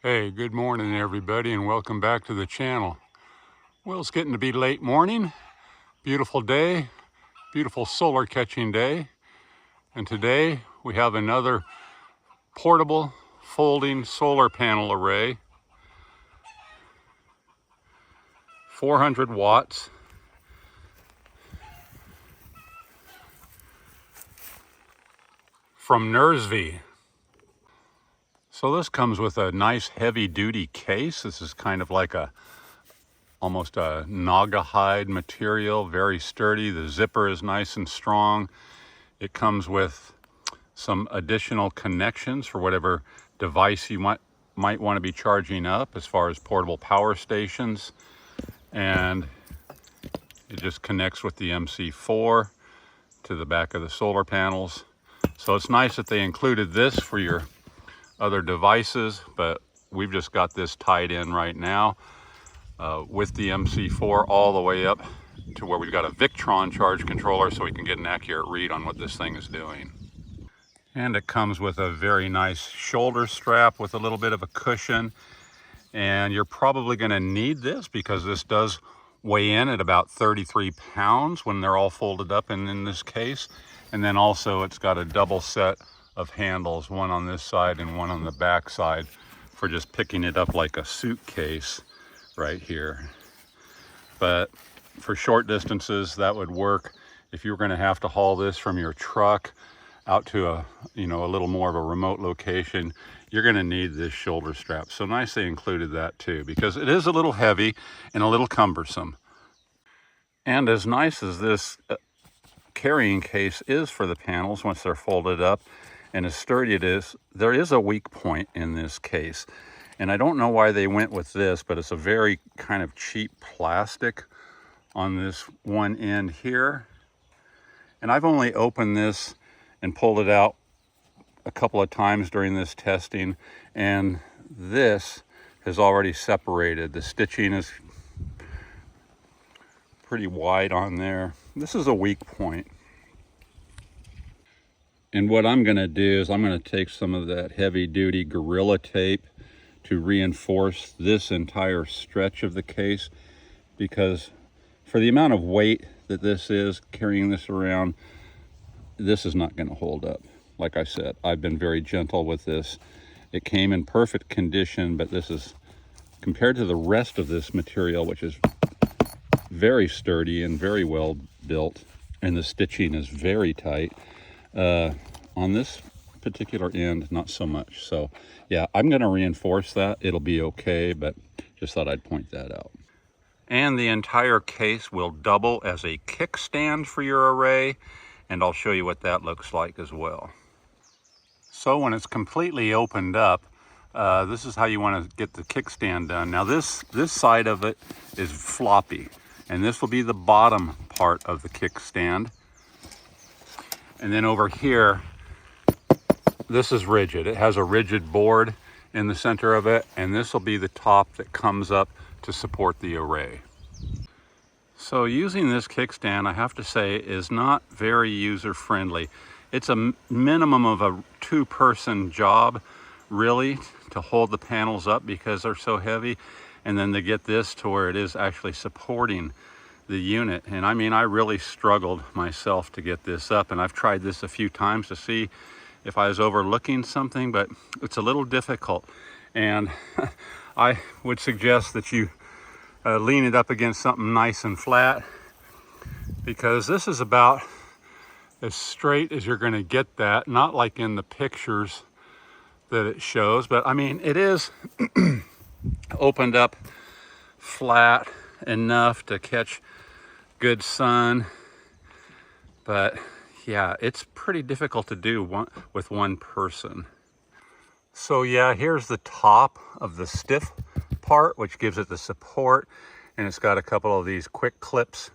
Hey, good morning everybody, and welcome back to the channel. Well, it's getting to be late morning, beautiful day, beautiful solar catching day, and today we have another portable folding solar panel array, 400 watts, from NURZVIY. So this comes with a nice heavy duty case. This is kind of like almost a naga hide material, very sturdy. The zipper is nice and strong. It comes with some additional connections for whatever device you might want to be charging up, as far as portable power stations, and it just connects with the MC4 to the back of the solar panels. So it's nice that they included this for your other devices, but we've just got this tied in right now with the MC4 all the way up to where we've got a Victron charge controller, so we can get an accurate read on what this thing is doing. And it comes with a very nice shoulder strap with a little bit of a cushion, and you're probably going to need this because this does weigh in at about 33 pounds when they're all folded up in this case. And then also it's got a double set of handles, one on this side and one on the back side, for just picking it up like a suitcase right here. But for short distances, that would work. If you were going to have to haul this from your truck out to a little more of a remote location, you're going to need this shoulder strap. So nice they included that too, because it is a little heavy and a little cumbersome. And as nice as this carrying case is for the panels once they're folded up, and as sturdy it is, there is a weak point in this case. And I don't know why they went with this, but it's a very kind of cheap plastic on this one end here. And I've only opened this and pulled it out a couple of times during this testing, and this has already separated. The stitching is pretty wide on there. This is a weak point. And what I'm going to do is I'm going to take some of that heavy duty Gorilla tape to reinforce this entire stretch of the case, because for the amount of weight that this is, carrying this around, this is not going to hold up. Like I said, I've been very gentle with this. It came in perfect condition, but this is, compared to the rest of this material, which is very sturdy and very well built, and the stitching is very tight, on this particular end, not so much. So yeah, I'm going to reinforce that. It'll be okay, but just thought I'd point that out. And the entire case will double as a kickstand for your array, and I'll show you what that looks like as well. So when it's completely opened up, this is how you want to get the kickstand done. Now this side of it is floppy, and this will be the bottom part of the kickstand. And then over here, this is rigid. It has a rigid board in the center of it, and this will be the top that comes up to support the array. So using this kickstand, I have to say, is not very user-friendly. It's a minimum of a two-person job, really, to hold the panels up because they're so heavy, and then to get this to where it is actually supporting the unit. And I mean, I really struggled myself to get this up, and I've tried this a few times to see if I was overlooking something, but it's a little difficult. And I would suggest that you lean it up against something nice and flat, because this is about as straight as you're going to get that, not like in the pictures that it shows, but I mean, it is opened up flat enough to catch good sun, but yeah, it's pretty difficult to do with one person. So yeah, here's the top of the stiff part, which gives it the support, and it's got a couple of these quick clips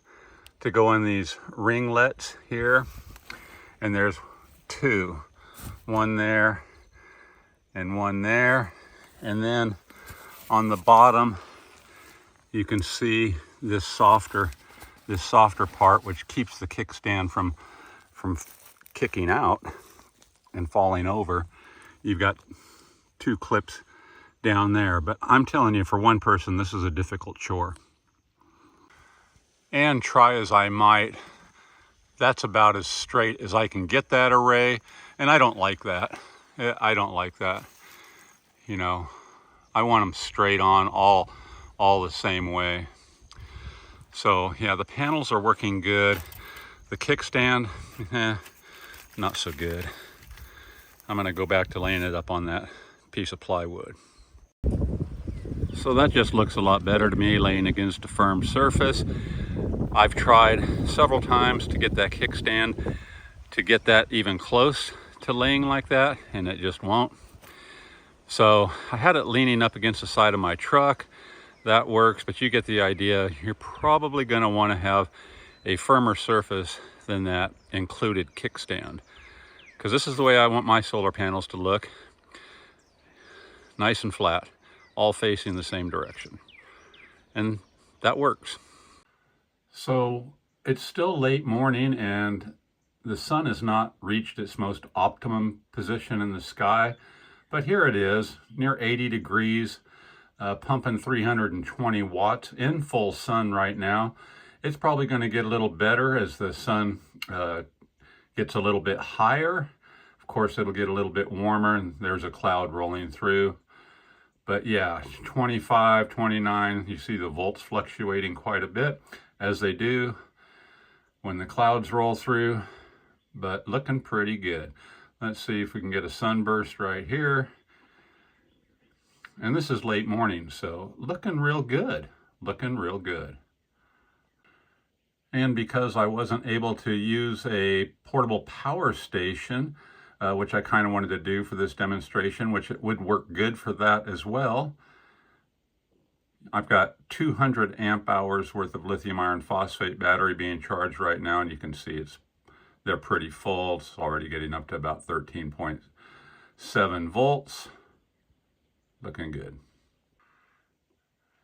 to go in these ringlets here, and there's two, one there and one there. And then on the bottom you can see this softer part, which keeps the kickstand from kicking out and falling over. You've got two clips down there. But I'm telling you, for one person, this is a difficult chore. And try as I might, that's about as straight as I can get that array. And I don't like that. I don't like that. You know, I want them straight on, all the same way. So yeah, the panels are working good. The kickstand, not so good. I'm gonna go back to laying it up on that piece of plywood. So that just looks a lot better to me, laying against a firm surface. I've tried several times to get that kickstand to get that even close to laying like that, and it just won't. So I had it leaning up against the side of my truck. That works, but you get the idea. You're probably gonna wanna have a firmer surface than that included kickstand, because this is the way I want my solar panels to look. Nice and flat, all facing the same direction. And that works. So it's still late morning and the sun has not reached its most optimum position in the sky, but here it is, near 80 degrees, pumping 320 watts in full sun right now. It's probably going to get a little better as the sun gets a little bit higher. Of course, it'll get a little bit warmer and there's a cloud rolling through. But yeah, 25, 29, you see the volts fluctuating quite a bit, as they do when the clouds roll through, but looking pretty good. Let's see if we can get a sunburst right here. And this is late morning, so looking real good, looking real good. And because I wasn't able to use a portable power station, which I kind of wanted to do for this demonstration, which it would work good for that as well, I've got 200 amp hours worth of lithium iron phosphate battery being charged right now, and you can see they're pretty full. It's already getting up to about 13.7 volts. Looking good.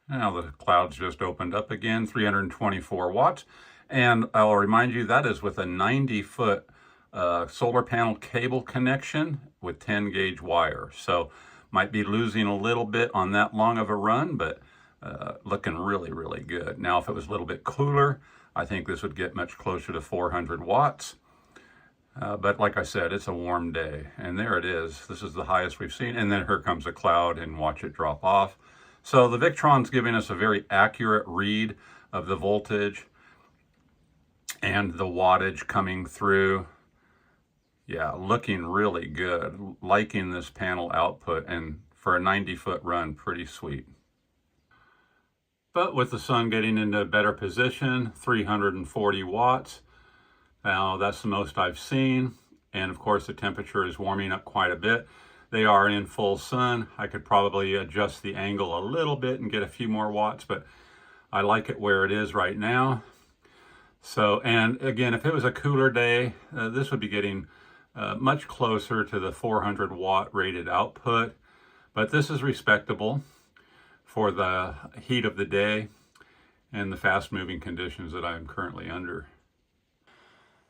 Now the clouds just opened up again, 324 watts. And I'll remind you, that is with a 90-foot solar panel cable connection with 10 gauge wire. So might be losing a little bit on that long of a run, but looking really, really good. Now, if it was a little bit cooler, I think this would get much closer to 400 watts. But like I said, it's a warm day, and there it is. This is the highest we've seen, and then here comes a cloud, and watch it drop off. So the Victron's giving us a very accurate read of the voltage and the wattage coming through. Yeah, looking really good. Liking this panel output, and for a 90-foot run, pretty sweet. But with the sun getting into a better position, 340 watts. Now that's the most I've seen. And of course the temperature is warming up quite a bit. They are in full sun. I could probably adjust the angle a little bit and get a few more watts, but I like it where it is right now. So, and again, if it was a cooler day, this would be getting much closer to the 400 watt rated output, but this is respectable for the heat of the day and the fast moving conditions that I'm currently under.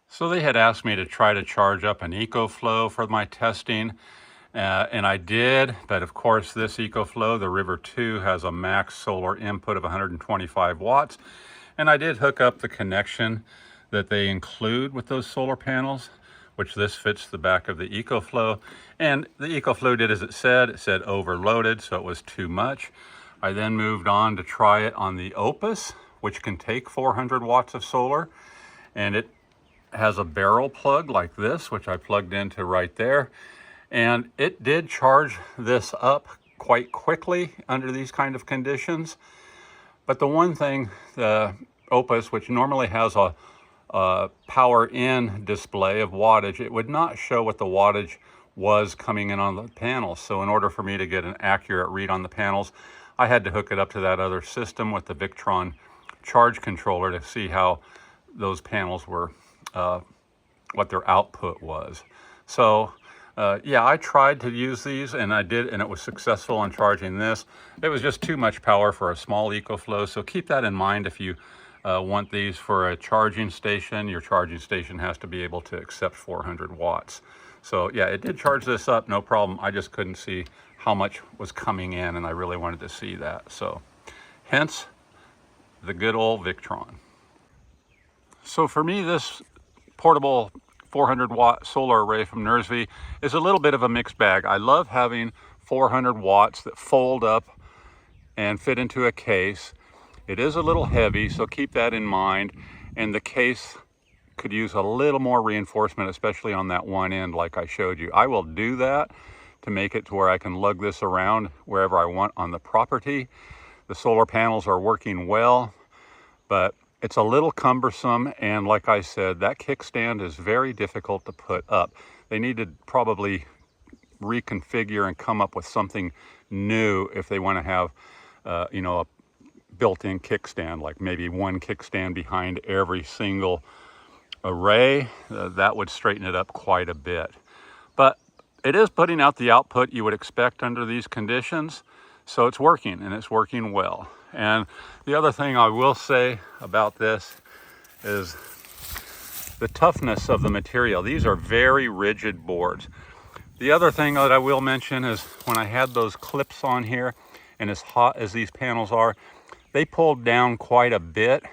So they had asked me to try to charge up an EcoFlow for my testing, and I did, but of course this EcoFlow, the River 2, has a max solar input of 125 watts, and I did hook up the connection that they include with those solar panels, which this fits the back of the EcoFlow, and the EcoFlow did as it said overloaded, so it was too much. I then moved on to try it on the Opus, which can take 400 watts of solar, and it has a barrel plug like this, which I plugged into right there, and it did charge this up quite quickly under these kind of conditions. But the one thing, the Opus, which normally has a power in display of wattage, it would not show what the wattage was coming in on the panels. So in order for me to get an accurate read on the panels, I had to hook it up to that other system with the Victron charge controller to see how those panels were, what their output was. So yeah, I tried to use these, and I did, and it was successful in charging this. It was just too much power for a small EcoFlow, so keep that in mind if you want these for a charging station. Your charging station has to be able to accept 400 watts. So yeah, it did charge this up, no problem. I just couldn't see how much was coming in, and I really wanted to see that. So hence the good old Victron. So for me, this portable 400 watt solar array from NURZVIY is a little bit of a mixed bag. I love having 400 watts that fold up and fit into a case. It is a little heavy, so keep that in mind. And the case could use a little more reinforcement, especially on that one end like I showed you. I will do that to make it to where I can lug this around wherever I want on the property. The solar panels are working well, but it's a little cumbersome, and like I said, that kickstand is very difficult to put up. They need to probably reconfigure and come up with something new if they want to have you know, a built-in kickstand, like maybe one kickstand behind every single array. That would straighten it up quite a bit. But it is putting out the output you would expect under these conditions, so it's working, and it's working well. And the other thing I will say about this is the toughness of the material. These are very rigid boards. The other thing that I will mention is when I had those clips on here, and as hot as these panels are, they pulled down quite a bit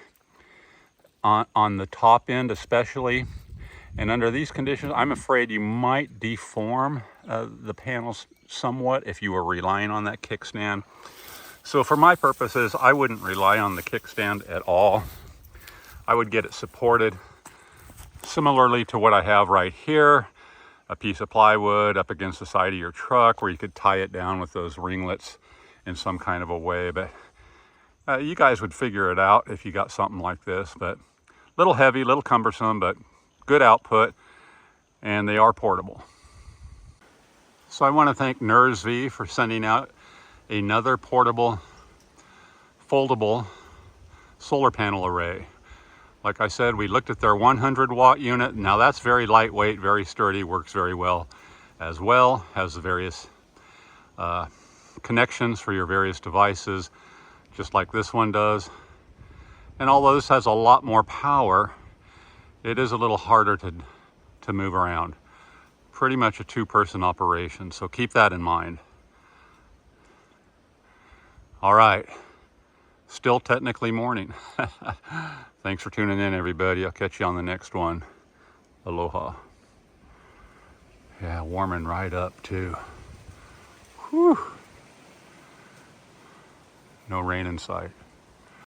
on the top end especially. And under these conditions, I'm afraid you might deform the panels somewhat if you were relying on that kickstand. So for my purposes, I wouldn't rely on the kickstand at all. I would get it supported similarly to what I have right here, a piece of plywood up against the side of your truck where you could tie it down with those ringlets in some kind of a way. But you guys would figure it out if you got something like this. But a little heavy, a little cumbersome, but good output, and they are portable. So I want to thank NURZVIY for sending out another portable, foldable solar panel array. Like I said, we looked at their 100 watt unit. Now that's very lightweight, very sturdy, works very well, as well has the various connections for your various devices, just like this one does. And although this has a lot more power, it is a little harder to move around. Pretty much a two-person operation, so keep that in mind. All right, still technically morning. Thanks for tuning in, everybody. I'll catch you on the next one. Aloha. Yeah, warming right up too. Whew. No rain in sight.